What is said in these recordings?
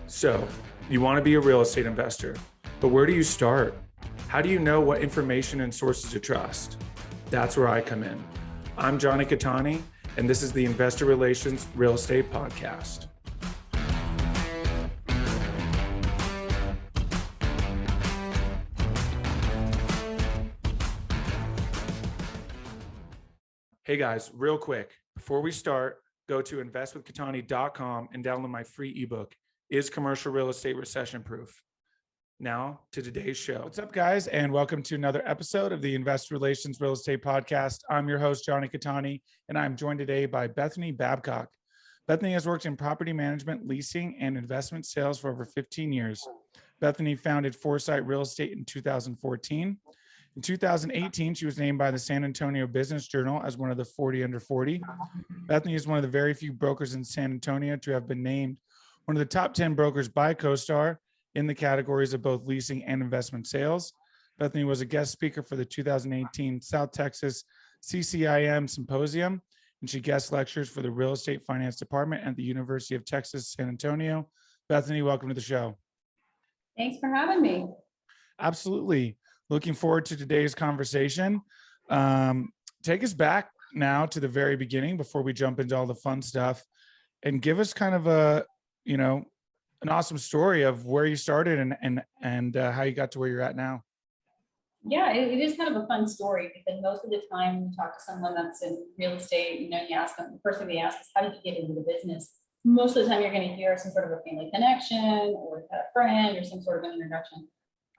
So, you want to be a real estate investor, but where do you start? How do you know what information and sources to trust? That's where I come in. I'm Jonny Cattani, and this is the Investor Relations Real Estate Podcast. Hey guys, real quick, before we start, go to investwithcattani.com and download my free ebook, Is Commercial Real Estate Recession Proof? Now to today's show. What's up, guys, and welcome to another episode of the Investor Relations Real Estate Podcast. I'm your host, Jonny Cattani, and I'm joined today by Bethany Babcock. Bethany has worked in property management, leasing, and investment sales for over 15 years. Bethany founded Foresite Real Estate in 2014. In 2018, she was named by the San Antonio Business Journal as one of the 40 under 40. Bethany is one of the very few brokers in San Antonio to have been named one of the top 10 brokers by Costar in the categories of both leasing and investment sales. Bethany was a guest speaker for the 2018 South Texas CCIM Symposium, and she guest lectures for the Real Estate Finance Department at the University of Texas, San Antonio. Bethany, welcome to the show. Thanks for having me. Absolutely. Looking forward to today's conversation. Take us back now to the very beginning before we jump into all the fun stuff, and give us kind of an awesome story of where you started and how you got to where you're at now. Yeah, it is kind of a fun story because most of the time when you talk to someone that's in real estate, you ask them, the first thing they ask is, how did you get into the business? Most of the time you're going to hear some sort of a family connection or a friend or some sort of an introduction.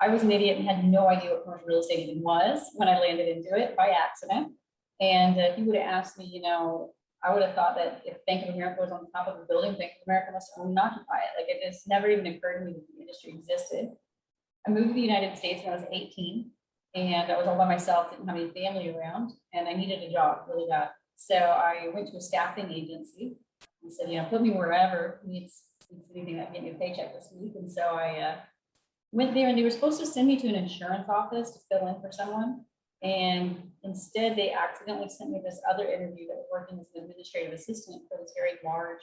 I was an idiot and had no idea what commercial real estate even was when I landed into it by accident. And if you would have asked me, I would have thought that if Bank of America was on the top of a building, Bank of America must own and occupy it. Like, it just never even occurred to me that the industry existed. I moved to the United States when I was 18, and I was all by myself, didn't have any family around, and I needed a job really bad. So I went to a staffing agency and said, put me wherever needs anything that can get me a paycheck this week. And so I went there, and they were supposed to send me to an insurance office to fill in for someone. And instead, they accidentally sent me this other interview that was working as an administrative assistant for this very large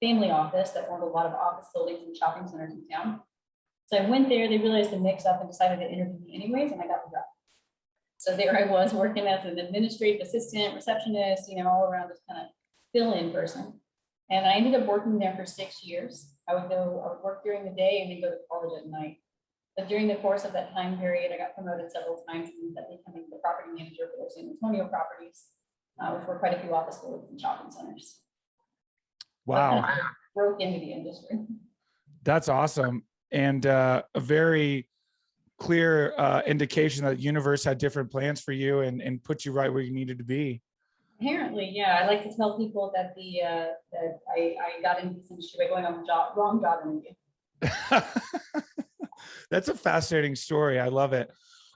family office that owned a lot of office buildings and shopping centers in town. So I went there, they realized the mix up and decided to interview me anyways, and I got the job. So there I was working as an administrative assistant, receptionist, all around this kind of fill-in person. And I ended up working there for 6 years. I would work during the day and then go to college at night. But during the course of that time period, I got promoted several times and ended up becoming the property manager for those San Antonio properties, which were quite a few office buildings and shopping centers. Wow. So I broke into the industry. That's awesome. And a very clear indication that the universe had different plans for you and put you right where you needed to be. Apparently, yeah. I like to tell people that that I got into this industry by going on the wrong job interview. That's a fascinating story. I love it.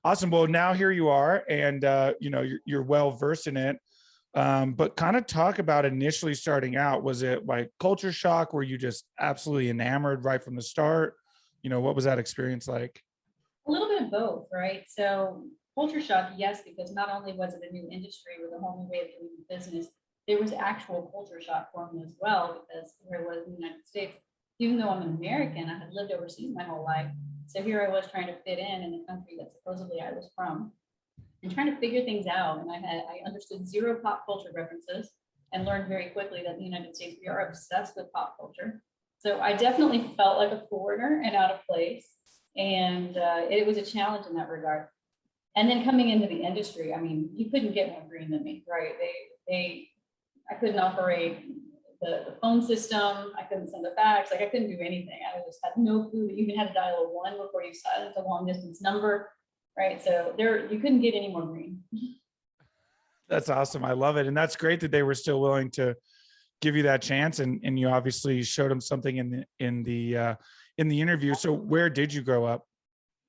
Awesome. Well, now here you are, and you're well versed in it. But kind of talk about initially starting out. Was it like culture shock? Were you just absolutely enamored right from the start? What was that experience like? A little bit of both, right? So culture shock, yes, because not only was it a new industry with a whole new way of doing business, there was actual culture shock for me as well, because here I was in the United States. Even though I'm an American, I had lived overseas my whole life. So here I was trying to fit in a country that supposedly I was from and trying to figure things out. And I understood zero pop culture references and learned very quickly that in the United States, we are obsessed with pop culture. So I definitely felt like a foreigner and out of place. And it was a challenge in that regard. And then coming into the industry, I mean, you couldn't get more green than me, right? I couldn't operate the phone system. I couldn't send a fax. I couldn't do anything. I just had no clue that you even had to dial a 1 before you silence a long distance number, right? So you couldn't get any more green. That's awesome. I love it. And that's great that they were still willing to give you that chance. And you obviously showed them something in the interview. So where did you grow up?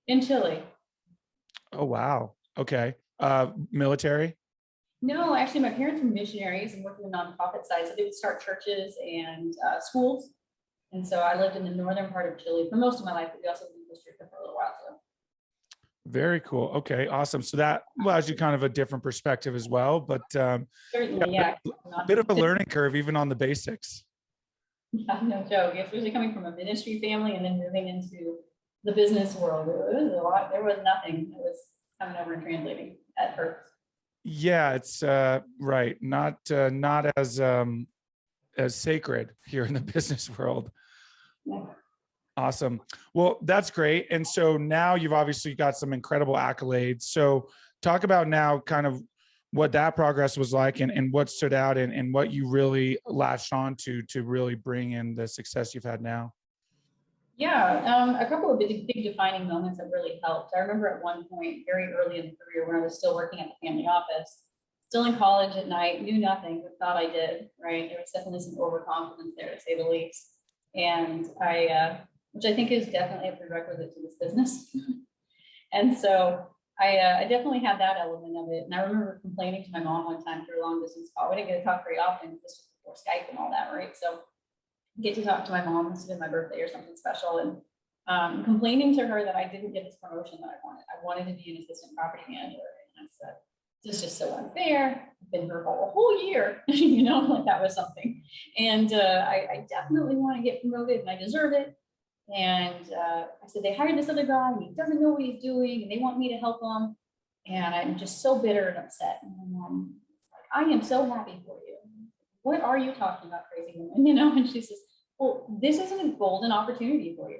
In Chile. Oh, wow. Okay. Military? No, actually, my parents were missionaries and worked in the nonprofit side. So they would start churches and schools. And so I lived in the northern part of Chile for most of my life, but we also lived in Costa Rica for a little while. So. Very cool. Okay, awesome. So that allows you kind of a different perspective as well. But certainly, yeah. A bit of a learning curve, even on the basics. Yeah, no joke, especially coming from a ministry family and then moving into the business world. It was a lot, there was nothing that was coming over and translating at first. Yeah, it's right. Not as sacred here in the business world. Yeah. Awesome. Well, that's great. And so now you've obviously got some incredible accolades. So talk about now kind of what that progress was like and what stood out and what you really latched on to really bring in the success you've had now. Yeah, a couple of big defining moments that really helped. I remember at one point, very early in the career, when I was still working at the family office, still in college at night, knew nothing, but thought I did, right? There was definitely some overconfidence there, to say the least. And which I think is definitely a prerequisite to this business. And so I definitely had that element of it. And I remember complaining to my mom one time through a long distance call. We didn't get to talk very often. This was before Skype and all that, right? So get to talk to my mom. This has been my birthday or something special, and complaining to her that I didn't get this promotion that I wanted. I wanted to be an assistant property manager, and I said, "This is just so unfair. I've been here for a whole year, you know, like that was something." And I definitely want to get promoted, and I deserve it. And I said, "They hired this other guy, and he doesn't know what he's doing, and they want me to help him." And I'm just so bitter and upset. And my mom was like, "I am so happy for you. What are you talking about, crazy woman?" You know, and she says, "Well, this isn't a golden opportunity for you."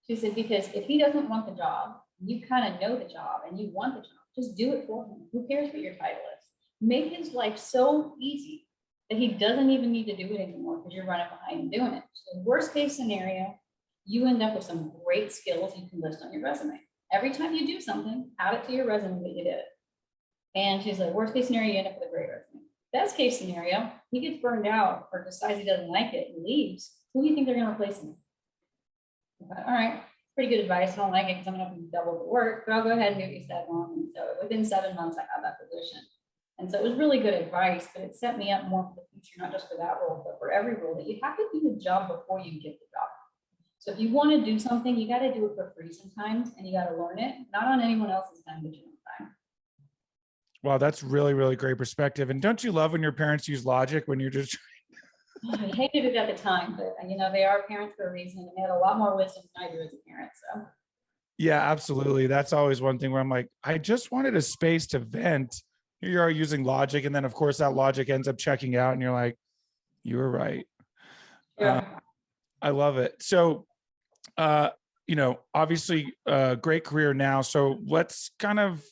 She said, "Because if he doesn't want the job, you kind of know the job and you want the job, just do it for him. Who cares what your title is? Make his life so easy that he doesn't even need to do it anymore because you're running behind and doing it." So worst case scenario, you end up with some great skills you can list on your resume. Every time you do something, add it to your resume that you did it. And she's like, worst case scenario, you end up with a great resume. Best case scenario, he gets burned out or decides he doesn't like it and leaves. Who do you think they're going to replace him? Thought, all right, pretty good advice. I don't like it because I'm going to have to double the work, but I'll go ahead and do what you said, Mom. And so within 7 months, I had that position. And so it was really good advice, but it set me up more for the future, not just for that role, but for every role, that you have to do the job before you get the job. So if you want to do something, you got to do it for free sometimes, and you got to learn it, not on anyone else's time, but your own time. Wow, that's really, really great perspective. And don't you love when your parents use logic when you're just I hated it at the time, but you know, they are parents for a reason, and they had a lot more wisdom than I do as a parent. So Yeah, absolutely. That's always one thing where I'm like, I just wanted a space to vent. Here you are using logic. And then of course that logic ends up checking out and you're like, you were right. yeah. I love it. So, obviously great career now. So let's kind of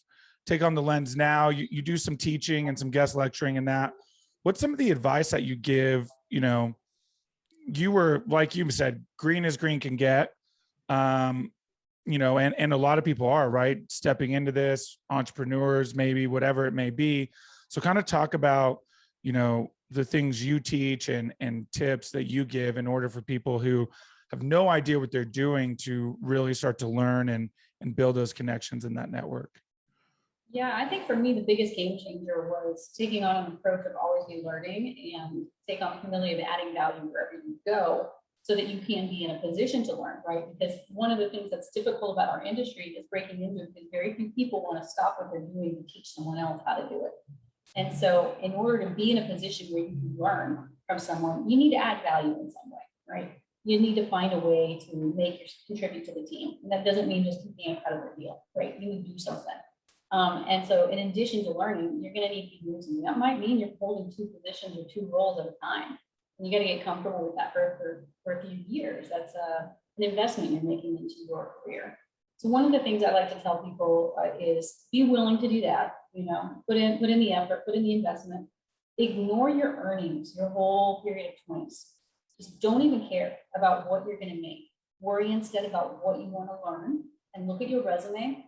take on the lens now. You do some teaching and some guest lecturing and that. What's some of the advice that you give? You were, like you said, green as green can get. And a lot of people are, right, stepping into this, entrepreneurs, maybe, whatever it may be. So kind of talk about, the things you teach and tips that you give in order for people who have no idea what they're doing to really start to learn and build those connections in that network. Yeah, I think for me, the biggest game changer was taking on an approach of always be learning and take on the humility of adding value wherever you go so that you can be in a position to learn, right? Because one of the things that's difficult about our industry is breaking into it because very few people want to stop what they're doing to teach someone else how to do it. And so in order to be in a position where you can learn from someone, you need to add value in some way, right? You need to find a way to contribute to the team. And that doesn't mean just being a credible deal, right? You would do something. And so in addition to learning, you're going to need to be using. That might mean you're holding 2 positions or 2 roles at a time. And you got to get comfortable with that for a few years. That's an investment you're making into your career. So one of the things I like to tell people is be willing to do that. Put in the effort, put in the investment. Ignore your earnings, your whole period of 20s. Just don't even care about what you're going to make. Worry instead about what you want to learn, and look at your resume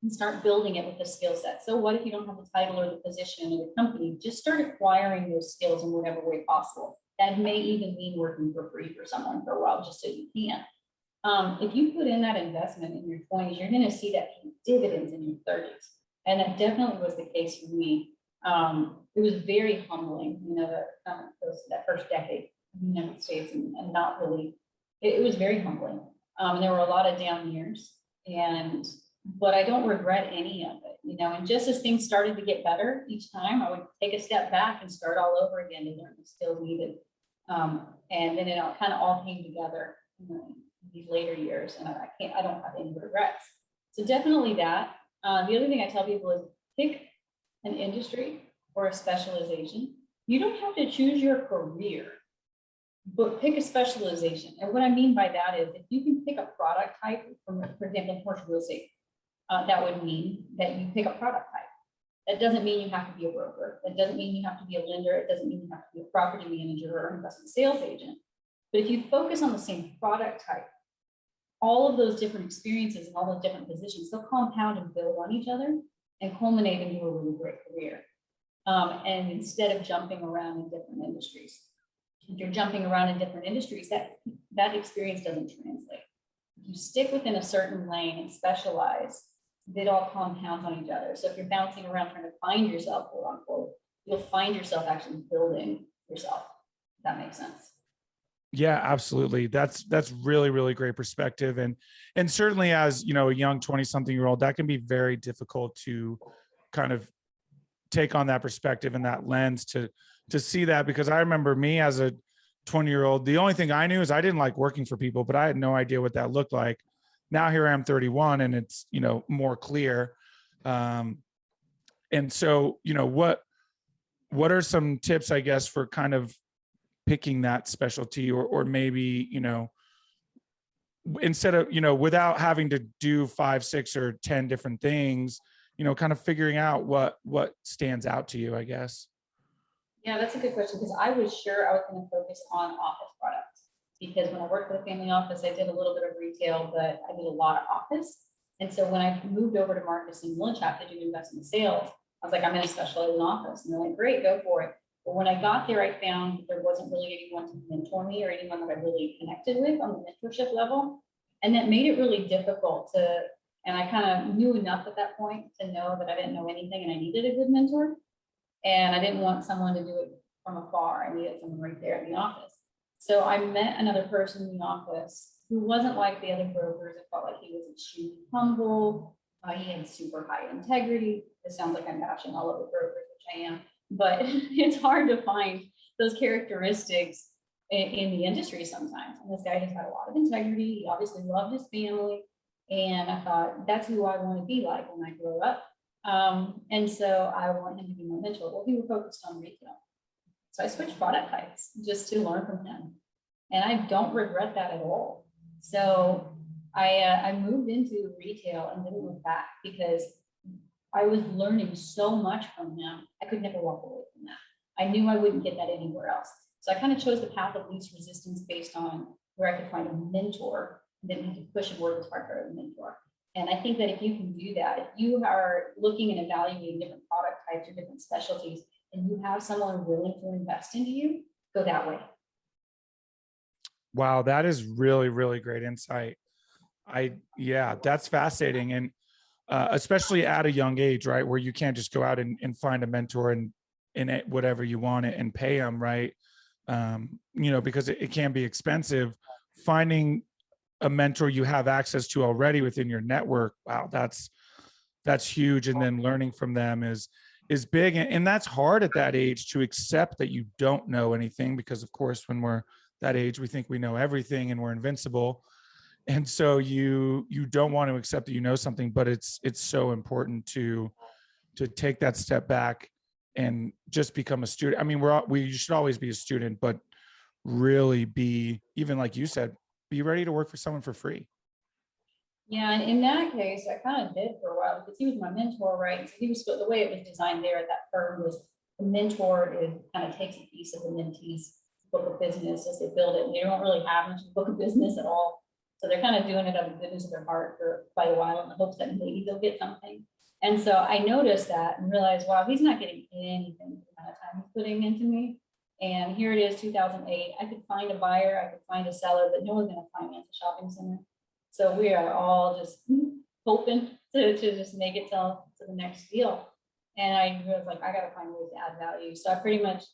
and start building it with the skill set. So what if you don't have the title or the position or the company? Just start acquiring those skills in whatever way possible. That may even mean working for free for someone for a while, just so you can. If you put in that investment in your 20s, you're going to see that pay dividends in your 30s. And that definitely was the case for me. It was very humbling, that first decade in the United States, and not really, it was very humbling. And there were a lot of down years, but I don't regret any of it, and just as things started to get better each time, I would take a step back and start all over again to learn the skills needed. And then it all kind of all came together in these later years, and I don't have any regrets. So definitely that. The other thing I tell people is pick an industry or a specialization. You don't have to choose your career, but pick a specialization. And what I mean by that is if you can pick a product type, from, for example, commercial real estate, that would mean that you pick a product type. That doesn't mean you have to be a broker. That doesn't mean you have to be a lender. It doesn't mean you have to be a property manager or investment sales agent. But if you focus on the same product type, all of those different experiences and all those different positions, they'll compound and build on each other and culminate into a really great career. And instead of jumping around in different industries, if you're jumping around in different industries, that experience doesn't translate. If you stick within a certain lane and specialize, it all compounds on each other. So if you're bouncing around trying to find yourself, quote unquote, you'll find yourself actually building yourself. If that makes sense. Yeah, absolutely. That's really, really great perspective. And certainly as, you know, a young 20-something-year-old, that can be very difficult to kind of take on that perspective and that lens to see that, because I remember me as a 20-year-old, the only thing I knew is I didn't like working for people, but I had no idea what that looked like. Now here I am 31 and it's, you know, more clear. And so, you know, what are some tips, I guess, for kind of picking that specialty, or maybe, you know, instead of, you know, without having to do 5, 6, or 10 different things, you know, kind of figuring out what stands out to you, I guess. Yeah, that's a good question, because I was sure I was going to focus on office products, because when I worked for the family office, I did a little bit of retail, but I did a lot of office. And so when I moved over to Marcus and Millichap to do investment sales, I was like, I'm going to specialize in office. And they're like, great, go for it. But when I got there, I found there wasn't really anyone to mentor me or anyone that I really connected with on the mentorship level. And that made it really difficult to, and I kind of knew enough at that point to know that I didn't know anything and I needed a good mentor. And I didn't want someone to do it from afar. I needed someone right there in the office. So I met another person in the office who wasn't like the other brokers. It felt like he was extremely humble. He had super high integrity. It sounds like I'm bashing all of the brokers, which I am, but it's hard to find those characteristics in the industry sometimes. And this guy just had a lot of integrity. He obviously loved his family. And I thought, that's who I want to be like when I grow up. And so I want him to be my mentor. Well, we were focused on retail. So I switched product types just to learn from him. And I don't regret that at all. So I moved into retail and didn't look back, because I was learning so much from him. I could never walk away from that. I knew I wouldn't get that anywhere else. So I kind of chose the path of least resistance based on where I could find a mentor, and then we could push and work as part of a mentor. And I think that if you can do that, if you are looking and evaluating different product types or different specialties, and you have someone willing to invest into you, go that way. Wow, that is really, really great insight. Yeah, that's fascinating. And especially at a young age, right, where you can't just go out and find a mentor and it, whatever you want it and pay them, right? You know, because it can be expensive. Finding a mentor you have access to already within your network, wow, that's huge. And then learning from them is big. And that's hard at that age, to accept that you don't know anything, because of course, when we're that age, we think we know everything and we're invincible. And so you don't want to accept that you know something, but it's so important to take that step back and just become a student. I mean, you should always be a student, but really be, even like you said, be ready to work for someone for free. Yeah, and in that case, I kind of did for a while, because he was my mentor, right? So he was, the way it was designed there at that firm was the mentor kind of takes a piece of the mentee's book of business as they build it. And they don't really have much book of business at all. So they're kind of doing it out of the goodness of their heart for quite a while in the hopes that maybe they'll get something. And so I noticed that and realized, wow, he's not getting anything for the amount of time he's putting into me. And here it is, 2008. I could find a buyer, I could find a seller, but no one's going to finance a shopping center. So we are all just hoping to just make it to the next deal. And I was like, I got to find ways to add value. So I pretty much,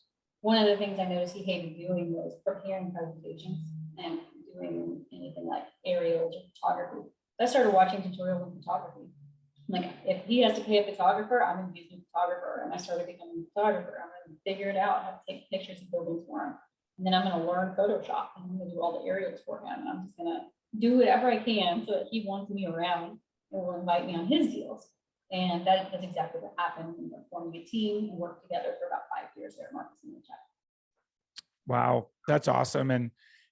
one of the things I noticed he hated doing was preparing presentations and doing anything like aerials or photography. I started watching tutorials on photography. Like, if he has to pay a photographer, I'm going to be a photographer. And I started becoming a photographer. I'm going to figure it out how to take pictures of buildings for him. And then I'm going to learn Photoshop, and I'm going to do all the aerials for him. And I'm just going to do whatever I can so that he wants me around and will invite me on his deals. And that's exactly what happened. We were forming a team and worked together for about 5 years there at Marcus and Millichap. Wow, that's awesome.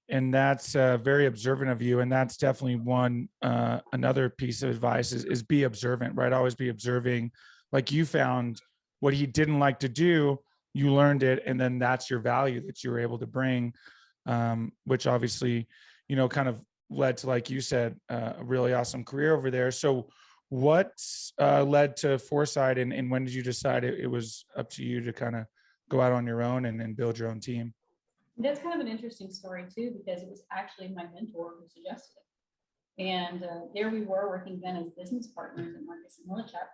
And that's very observant of you. And that's definitely one, another piece of advice is be observant, right? Always be observing. Like you found what he didn't like to do, you learned it. And then that's your value that you were able to bring, which obviously, you know, kind of led to, like you said, a really awesome career over there. So what led to Foresite, and when did you decide it was up to you to kind of go out on your own and build your own team? That's kind of an interesting story too, because it was actually my mentor who suggested it. And there we were working then as business partners at Marcus and Millichap.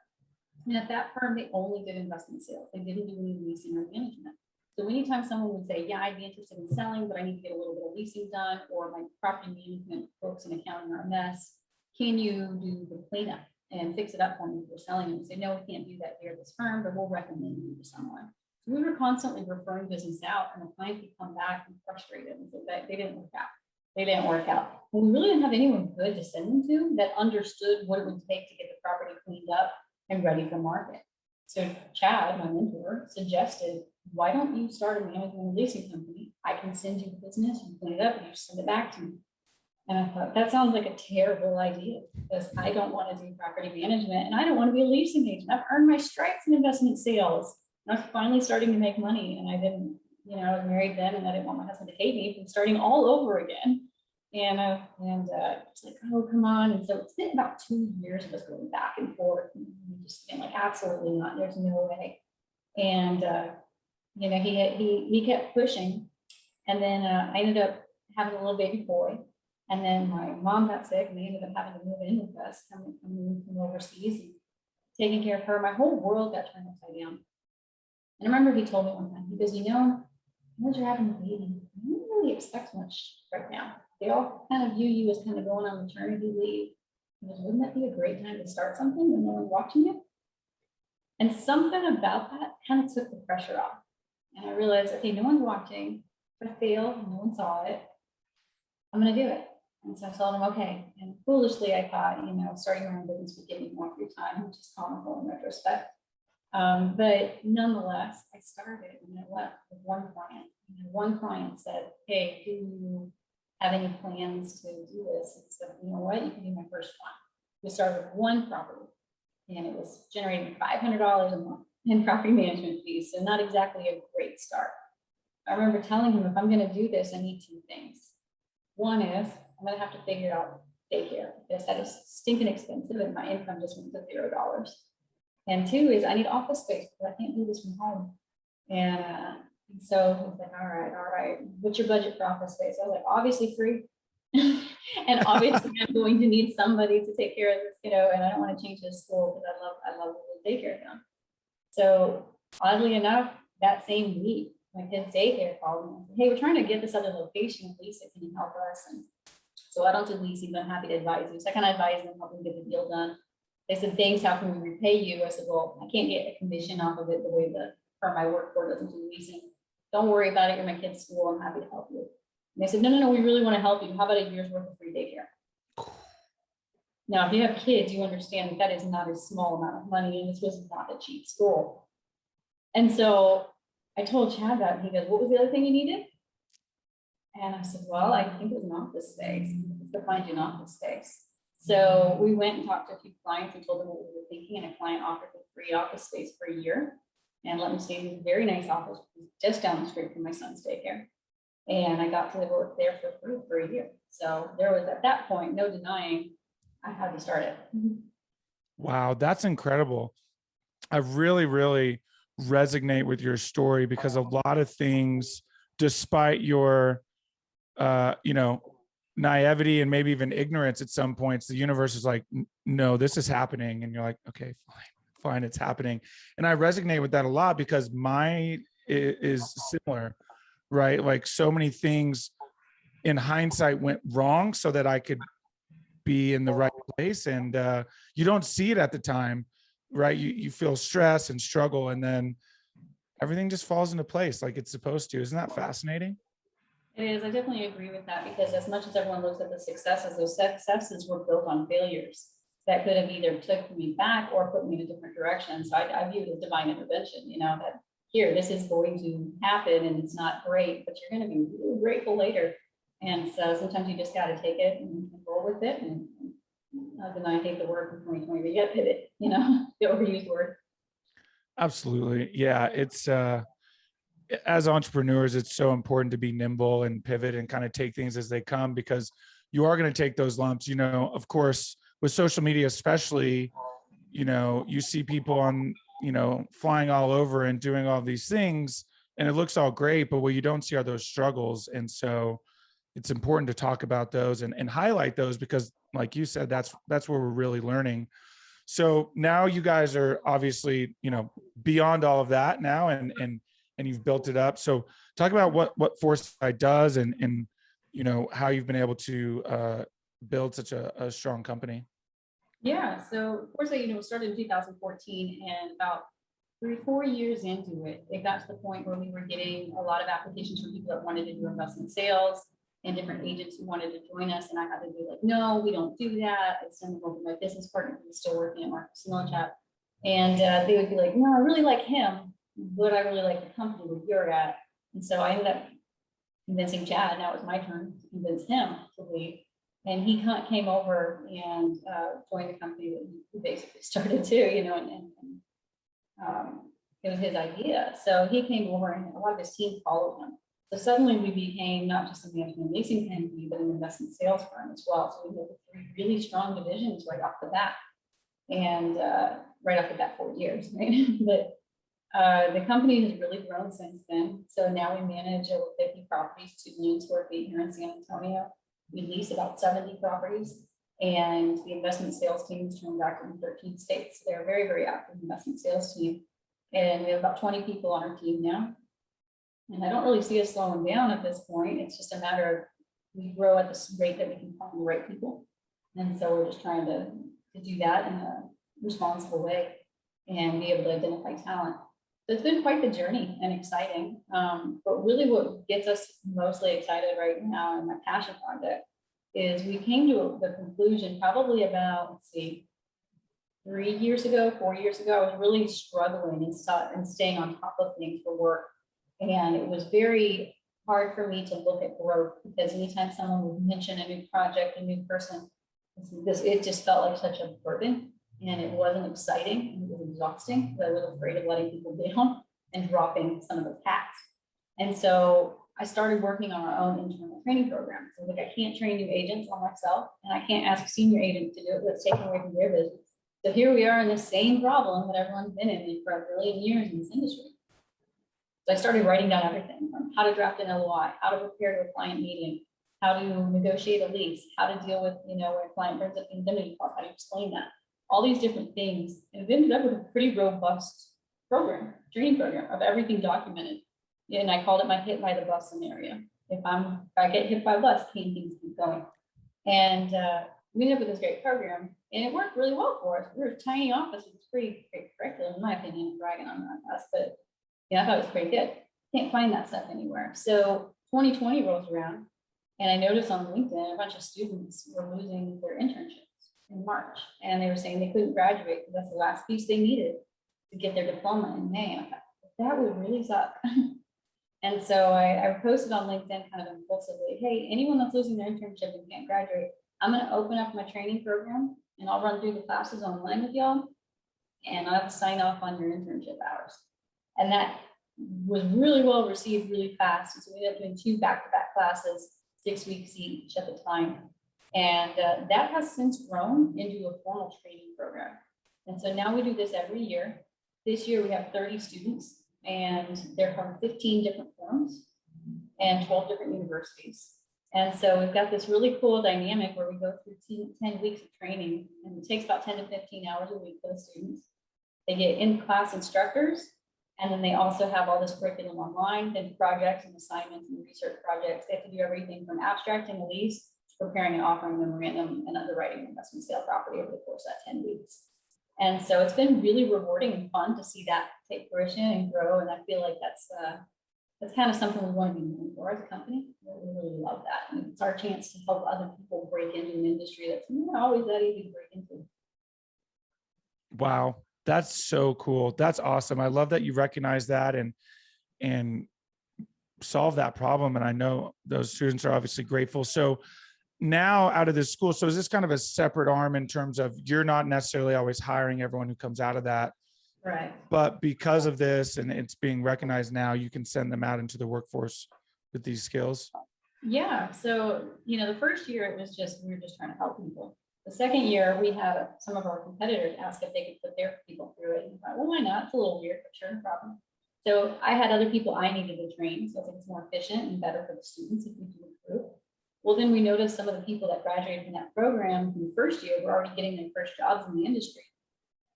And at that firm, they only did investment sales. They didn't do any leasing or management. So anytime someone would say, yeah, I'd be interested in selling, but I need to get a little bit of leasing done, or my property management folks and accounting are a mess, can you do the cleanup and fix it up for me if we're selling? And say, no, we can't do that here at this firm, but we'll recommend you to someone. So we were constantly referring business out, and the client would come back and frustrated and say that they didn't work out. They didn't work out. And we really didn't have anyone good to send them to that understood what it would take to get the property cleaned up and ready for market. So Chad, my mentor, suggested, why don't you start a management and leasing company? I can send you the business, you clean it up, and you send it back to me. And I thought, that sounds like a terrible idea, because I don't want to do property management and I don't want to be a leasing agent. I've earned my stripes in investment sales. And I was finally starting to make money, and I didn't, you know, I was married then, and I didn't want my husband to hate me from starting all over again. And it's like, oh, come on. And so it's been about 2 years of us going back and forth, and just being like, absolutely not. There's no way. And you know, he kept pushing, and then I ended up having a little baby boy, and then my mom got sick, and they ended up having to move in with us, coming from overseas, and taking care of her. My whole world got turned upside down. And I remember he told me one time, he goes, you know, as you're having a baby, you don't really expect much right now. They all kind of view you as kind of going on maternity leave. He goes, wouldn't that be a great time to start something when no one's watching you? And something about that kind of took the pressure off. And I realized, okay, no one's watching. If I fail, no one saw it, I'm going to do it. And so I told him, okay. And foolishly, I thought, you know, starting my own business would give me more free time, which is comical in retrospect. But nonetheless, I started, and I left with one client. And one client said, hey, do you have any plans to do this? And so, you know what, you can be my first one. We started with one property, and it was generating $500 a month in property management fees. So not exactly a great start. I remember telling him, if I'm going to do this, I need 2 things. One is I'm going to have to figure out daycare, because that is stinking expensive, and my income just went to $0. And 2 is I need office space, because I can't do this from home. And so he's like, all right, what's your budget for office space? I was like, obviously free. And obviously I'm going to need somebody to take care of this kiddo, and I don't want to change his school, because I love the daycare now. So oddly enough, that same week, my kid's daycare called me and said, hey, we're trying to get this other location, Lisa, can you help us? And so I don't do leasing, but I'm happy to advise you. So I kind of advise them, help them get the deal done. They said, thanks, how can we repay you? I said, well, I can't get a commission off of it the way the firm I work for doesn't do leasing. Don't worry about it, you're my kid's school, I'm happy to help you. And they said, no, we really want to help you. How about a year's worth of free daycare? Now, if you have kids, you understand that that is not a small amount of money, and this was not a cheap school. And so I told Chad that, and he goes, what was the other thing you needed? And I said, well, I think it was an office space, to find you an office space. So we went and talked to a few clients and told them what we were thinking, and a client offered me free office space for a year and let me stay in a very nice office just down the street from my son's daycare. And I got to work there for free for a year. So there was, at that point, no denying I had to start it. Wow, that's incredible. I really, really resonate with your story, because a lot of things, despite your, you know, naivety and maybe even ignorance at some points, the universe is like, no, this is happening. And you're like, okay, fine, it's happening. And I resonate with that a lot, because mine is similar, right? Like so many things in hindsight went wrong so that I could be in the right place. And you don't see it at the time, right? You feel stress and struggle, and then everything just falls into place like it's supposed to. Isn't that fascinating? It is. I definitely agree with that because as much as everyone looks at the successes, those successes were built on failures that could have either took me back or put me in a different direction. So I view it as divine intervention, that here, this is going to happen and it's not great, but you're going to be really grateful later. And so sometimes you just got to take it and roll with it. And then I hate the word from 2020, but you got to pivot, the overused word. Absolutely. Yeah. It's, as entrepreneurs, it's so important to be nimble and pivot and kind of take things as they come, because you are going to take those lumps, of course, with social media, especially, you see people on, flying all over and doing all these things and it looks all great, but what you don't see are those struggles. And so it's important to talk about those and highlight those, because like you said, that's where we're really learning. So now you guys are obviously, beyond all of that now, and you've built it up. So talk about what Foresite does and how you've been able to build such a strong company. Yeah, so Foresite, started in 2014, and about 3-4 years into it, it got to the point where we were getting a lot of applications from people that wanted to do investment sales and different agents who wanted to join us. And I had to be like, no, we don't do that. I send them over to my business partner who's still working at Marcus Chat. And they would be like, no, I really like him, but I really like the company where you're at. And so I ended up convincing Chad. Now it was my turn to convince him to leave. And he came over and joined the company that he basically started too, it was his idea. So he came over and a lot of his team followed him. So suddenly we became not just a management and leasing company, but an investment sales firm as well. So we had 3 really strong divisions right off the bat, and right off the bat 4 years, right? But the company has really grown since then. So now we manage over 50 properties, 2 million square feet here in San Antonio. We lease about 70 properties, and the investment sales team is transacted in 13 states. They're a very, very active investment sales team. And we have about 20 people on our team now. And I don't really see us slowing down at this point. It's just a matter of we grow at the rate that we can find the right people. And so we're just trying to do that in a responsible way and be able to identify talent. So it's been quite the journey and exciting. But really what gets us mostly excited right now in my passion project is we came to the conclusion probably about, 3 years ago, 4 years ago, I was really struggling and staying on top of things for work. And it was very hard for me to look at growth, because anytime someone would mention a new project, a new person, it just felt like such a burden, and it wasn't exciting, and it was exhausting, because I was afraid of letting people down and dropping some of the tasks. And so I started working on our own internal training program. So I can't train new agents on myself, and I can't ask senior agents to do it. Let's take away from their business. So here we are in the same problem that everyone's been in for a billion years in this industry. So I started writing down everything from how to draft an LOI, how to prepare to a client meeting, how to negotiate a lease, how to deal with, when a client brings up indemnity costs, how to explain that, all these different things. And it ended up with a pretty robust training program of everything documented. And I called it my hit by the bus scenario. If I get hit by a bus, can things keep going? And we ended up with this great program, and it worked really well for us. We were a tiny office with pretty great curriculum, in my opinion, bragging on us, but I thought it was pretty good. Can't find that stuff anywhere. So 2020 rolls around, and I noticed on LinkedIn a bunch of students were losing their internships in March, and they were saying they couldn't graduate because that's the last piece they needed to get their diploma in May. I thought, that would really suck. And so I posted on LinkedIn kind of impulsively, hey, anyone that's losing their internship and can't graduate, I'm going to open up my training program, and I'll run through the classes online with y'all, and I'll have to sign off on your internship hours. And that was really well received really fast. And so we ended up doing 2 back-to-back classes, 6 weeks each at the time. And that has since grown into a formal training program. And so now we do this every year. This year we have 30 students, and they're from 15 different firms and 12 different universities. And so we've got this really cool dynamic where we go through 10 weeks of training, and it takes about 10 to 15 hours a week for the students. They get in-class instructors, and then they also have all this curriculum online, and projects and assignments and research projects. They have to do everything from abstracting a lease, preparing an offering memorandum, and underwriting an investment sale property over the course of that 10 weeks. And so it's been really rewarding and fun to see that take fruition and grow. And I feel like that's that's kind of something we want to be known for as a company. We really love that. And it's our chance to help other people break into an industry that's not always that easy to break into. Wow. That's so cool. That's awesome. I love that you recognize that and solve that problem. And I know those students are obviously grateful. So now out of this school, so is this kind of a separate arm in terms of you're not necessarily always hiring everyone who comes out of that, Right. but because of this and it's being recognized now, you can send them out into the workforce with these skills? Yeah. So, the first year it was we were just trying to help people. The second year we had some of our competitors ask if they could put their people through it. And I thought, well, why not? It's a little weird, but sure, no problem. So I had other people I needed to train. So I think it's more efficient and better for the students if we do a group. Well, then we noticed some of the people that graduated from that program from the first year were already getting their first jobs in the industry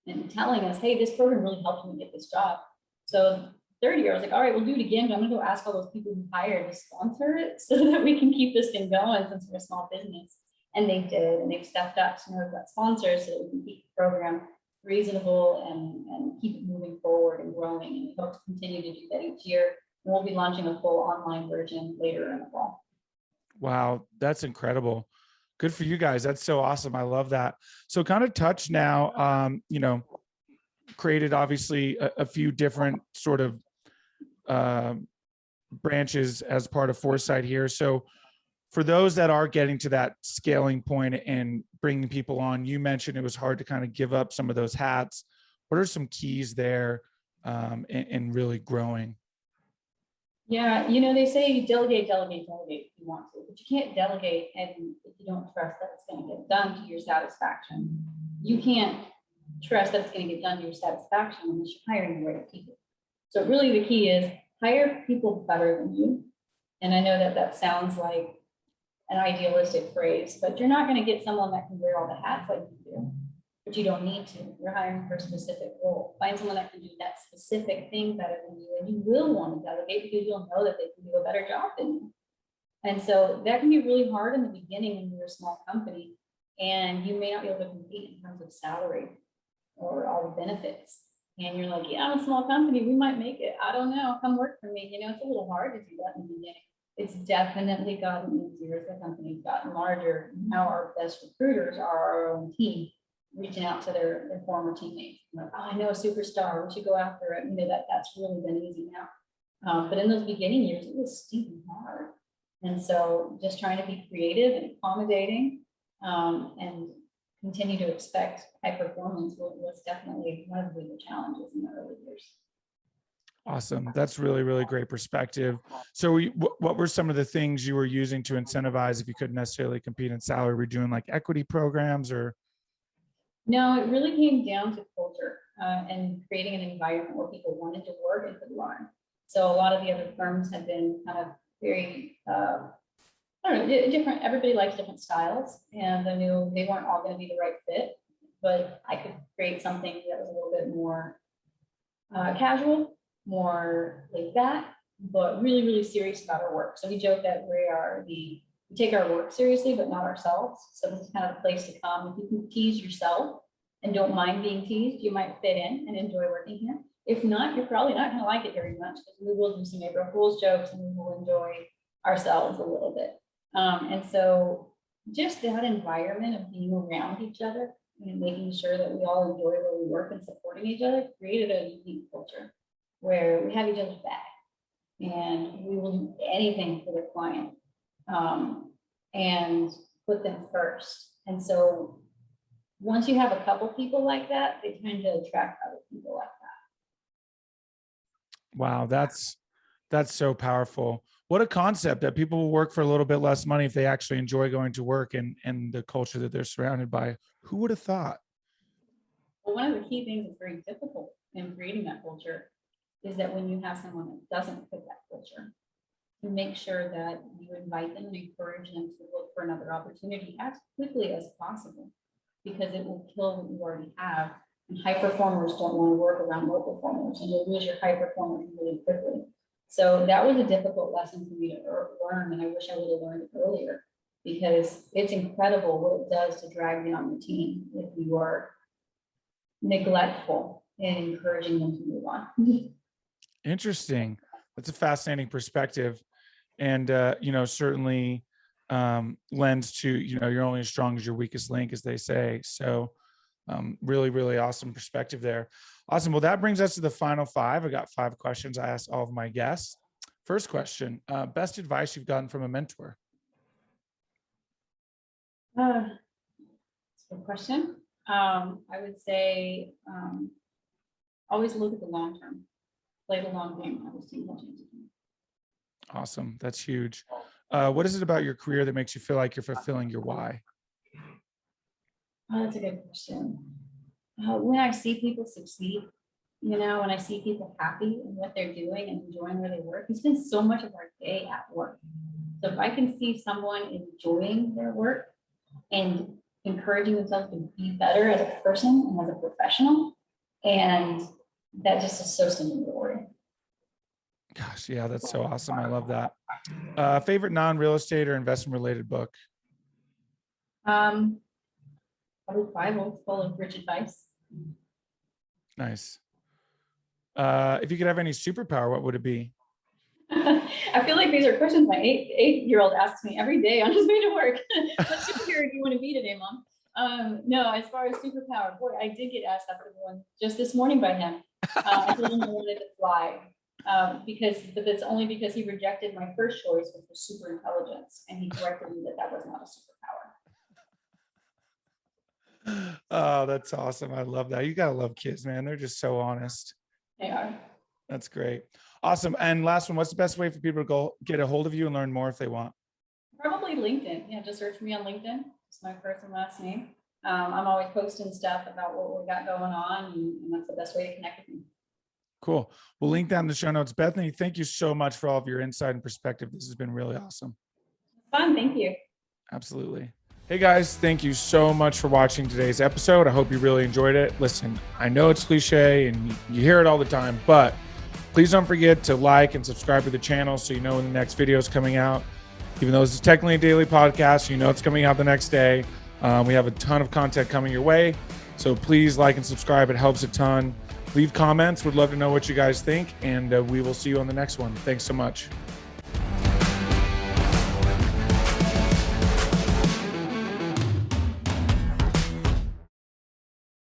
and telling us, hey, this program really helped me get this job. So third year, I was like, all right, we'll do it again. But I'm going to go ask all those people who hired to sponsor it so that we can keep this thing going since we're a small business. And they did, and they've stepped up to know that sponsors so that we can keep the program reasonable and keep it moving forward and growing. And we hope to continue to do that each year. And we'll be launching a full online version later in the fall. Wow, that's incredible. Good for you guys. That's so awesome. I love that. So kind of touch now, created obviously a few different sort of branches as part of Foresite here. So for those that are getting to that scaling point and bringing people on, you mentioned it was hard to kind of give up some of those hats. What are some keys there in really growing? Yeah, they say delegate if you want to, but you can't delegate and if you don't trust that it's going to get done to your satisfaction. You can't trust that it's going to get done to your satisfaction unless you're hiring the right people. So really the key is hire people better than you. And I know that sounds like an idealistic phrase, but you're not going to get someone that can wear all the hats like you do, but you don't need to. You're hiring for a specific role. Find someone that can do that specific thing better than you, and you will want to delegate because you'll know that they can do a better job than you. And so that can be really hard in the beginning when you're a small company, and you may not be able to compete in terms of salary or all the benefits. And you're like, yeah, I'm a small company. We might make it. I don't know. Come work for me. It's a little hard to do that in the beginning. It's definitely gotten easier as the company's gotten larger. Now our best recruiters are our own team, reaching out to their former teammates. Like, oh, I know a superstar. We should go after it. That's really been easy now. But in those beginning years, it was steep and hard. And so just trying to be creative and accommodating and continue to expect high performance was definitely one of the bigger challenges in the early years. Awesome. That's really, really great perspective. So what were some of the things you were using to incentivize if you couldn't necessarily compete in salary? Were you doing like equity programs or? No, it really came down to culture and creating an environment where people wanted to work and could learn. So a lot of the other firms had been kind of very, different. Everybody likes different styles, and I knew they weren't all going to be the right fit, but I could create something that was a little bit more casual, more laid back, but really, really serious about our work. So we joke that we take our work seriously, but not ourselves. So this is kind of a place to come. If you can tease yourself and don't mind being teased, you might fit in and enjoy working here. If not, you're probably not going to like it very much because we will do some April Fool's jokes and we will enjoy ourselves a little bit. And so just that environment of being around each other and making sure that we all enjoy where we work and supporting each other created a unique culture where we have each other's back and we will do anything for the client and put them first. And so once you have a couple people like that, they tend to attract other people like that. Wow, that's so powerful. What a concept that people will work for a little bit less money if they actually enjoy going to work and the culture that they're surrounded by. Who would have thought? Well, one of the key things that's very difficult in creating that culture is that when you have someone that doesn't fit that culture, you make sure that you invite them and encourage them to look for another opportunity as quickly as possible, because it will kill what you already have. And high performers don't want to work around low performers, and you'll lose your high performers really quickly. So that was a difficult lesson for me to learn, and I wish I would have learned it earlier, because it's incredible what it does to drag down your team if you are neglectful in encouraging them to move on. Interesting. That's a fascinating perspective. And, certainly lends to, you're only as strong as your weakest link, as they say. So really, really awesome perspective there. Awesome. Well, that brings us to the final 5. I got 5 questions I asked all of my guests. First question, best advice you've gotten from a mentor? That's a good question. I would say always look at the long term. Play the long game. Awesome. That's huge. What is it about your career that makes you feel like you're fulfilling your why? Oh, that's a good question. When I see people succeed, when I see people happy in what they're doing and enjoying where they work, we spend so much of our day at work. So if I can see someone enjoying their work and encouraging themselves to be better as a person and as a professional, and that just is so rewarding. Gosh, yeah, that's so awesome. I love that. Favorite non-real estate or investment related book? Probably Bible, full of rich advice. Nice. If you could have any superpower, what would it be? I feel like these are questions my eight-year-old asks me every day on his way to work. What superhero do you want to be today, Mom? No, as far as superpower, boy, I did get asked that one just this morning by him. I told him I wanted to fly. But that's only because he rejected my first choice, which was super intelligence, and he corrected me that was not a superpower. Oh, that's awesome. I love that. You gotta love kids, man. They're just so honest. They are. That's great. Awesome. And last one, what's the best way for people to go get a hold of you and learn more if they want? Probably LinkedIn. Yeah, just search me on LinkedIn. It's my first and last name. I'm always posting stuff about what we got going on, and that's the best way to connect with me. Cool. We'll link down in the show notes. Bethany, thank you so much for all of your insight and perspective. This has been really awesome. Fun. Thank you. Absolutely. Hey guys, thank you so much for watching today's episode. I hope you really enjoyed it. Listen, I know it's cliche and you hear it all the time, but please don't forget to like and subscribe to the channel so you know when the next video is coming out. Even though this is technically a daily podcast, you know it's coming out the next day. We have a ton of content coming your way. So please like and subscribe. It helps a ton. Leave comments. Would love to know what you guys think. And we will see you on the next one. Thanks so much.